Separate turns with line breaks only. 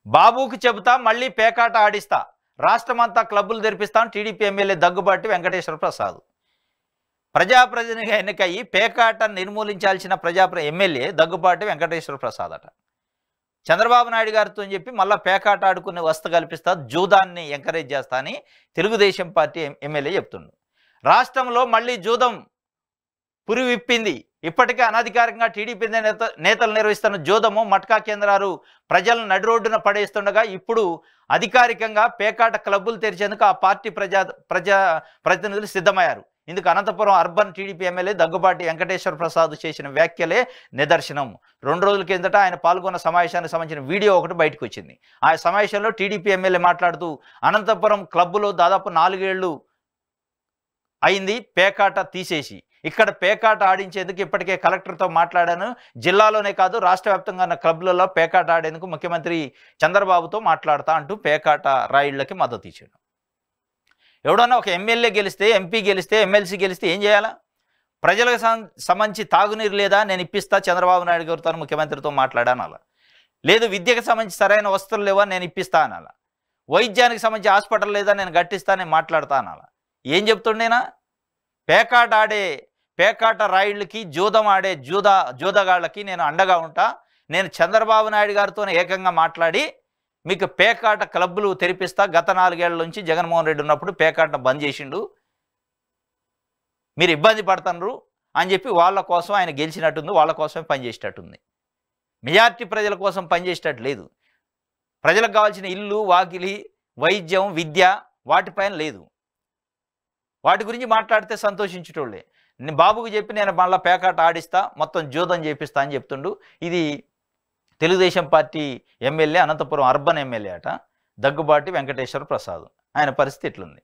బాబుకు చెబుతా మళ్ళీ పేకాట ఆడిస్తా, రాష్ట్రమంతా క్లబ్బులు తెరిపిస్తాం టీడీపీ ఎమ్మెల్యే దగ్గుబాటి వెంకటేశ్వర ప్రసాద్. ప్రజాప్రతినిధిగా ఎన్నికయ్యి పేకాట నిర్మూలించాల్సిన ఎమ్మెల్యే దగ్గుబాటి వెంకటేశ్వర ప్రసాద్ అట. చంద్రబాబు నాయుడు గారితో చెప్పి మళ్ళీ పేకాట ఆడుకునే వసతి కల్పిస్తా, జూదాన్ని ఎంకరేజ్ చేస్తా అని తెలుగుదేశం పార్టీ ఎమ్మెల్యే చెప్తుండు. రాష్ట్రంలో మళ్ళీ జూదం పురి విప్పింది. ఇప్పటికే అనధికారికంగా టీడీపీ నేతలు నిర్వహిస్తున్న జూదము మట్కా కేంద్రాలు ప్రజలను నడి రోడ్డున పడేస్తుండగా ఇప్పుడు అధికారికంగా పేకాట క్లబ్బులు తెరిచేందుకు ఆ పార్టీ ప్రతినిధులు సిద్ధమయ్యారు. ఇందుకు అనంతపురం అర్బన్ టీడీపీ ఎమ్మెల్యే దగ్గుబాటి వెంకటేశ్వర ప్రసాద్ చేసిన వ్యాఖ్యలే నిదర్శనం. 2 రోజుల కిందట ఆయన పాల్గొన్న సమావేశానికి సంబంధించిన వీడియో ఒకటి బయటకు వచ్చింది. ఆ సమావేశంలో టీడీపీ ఎమ్మెల్యే మాట్లాడుతూ అనంతపురం క్లబ్బులో దాదాపు 4 ఏళ్లు అయింది పేకాట తీసేసి, ఇక్కడ పేకాట ఆడించేందుకు ఇప్పటికే కలెక్టర్తో మాట్లాడాను, జిల్లాలోనే కాదు రాష్ట్ర వ్యాప్తంగా ఉన్న క్లబ్లలో పేకాట ఆడేందుకు ముఖ్యమంత్రి చంద్రబాబుతో మాట్లాడతా అంటూ పేకాట రాయిళ్లకి మద్దతు ఇచ్చాడు. ఎవడన్నా ఒక ఎమ్మెల్యే గెలిస్తే, ఎంపీ గెలిస్తే, ఎమ్మెల్సీ గెలిస్తే ఏం చేయాలా? ప్రజలకు సంబంధించి తాగునీరు లేదా, నేను ఇప్పిస్తా చంద్రబాబు నాయుడు గారితో ముఖ్యమంత్రితో మాట్లాడాను అలా. లేదు విద్యకు సంబంధించి సరైన వస్తువులు లేవా, నేను ఇప్పిస్తా అనాల. వైద్యానికి సంబంధించి హాస్పిటల్ లేదా, నేను గట్టిస్తా, నేను మాట్లాడతా అనాల. ఏం చెప్తుండేనా? పేకాట రాయిళ్ళకి, జూదం ఆడే జూదగాళ్ళకి నేను అండగా ఉంటా, నేను చంద్రబాబు నాయుడు గారితో ఏకంగా మాట్లాడి మీకు పేకాట క్లబ్బులు తెరిపిస్తా, గత 4 ఏళ్ల నుంచి జగన్మోహన్ రెడ్డి ఉన్నప్పుడు పేకాటను బంద్ చేసిండు, మీరు ఇబ్బంది పడుతున్నారు అని చెప్పి వాళ్ళ కోసం ఆయన గెలిచినట్టుంది, వాళ్ళ కోసమే పనిచేసేటట్టుంది. మెజార్టీ ప్రజల కోసం పనిచేసేటట్టు లేదు. ప్రజలకు కావాల్సిన ఇల్లు, వాకిలి, వైద్యం, విద్య వాటిపైన లేదు. వాటి గురించి మాట్లాడితే సంతోషించేటోళ్ళే. బాబుకు చెప్పి నేను మళ్ళీ పేకాట ఆడిస్తా, మొత్తం జూదం చేపిస్తా అని చెప్తుండు. ఇది Telugu Desam party MLA, Anantapuram urban MLA అట, దగ్గుబాటి వెంకటేశ్వర ప్రసాద్. ఆయన పరిస్థితి ఇట్లుంది.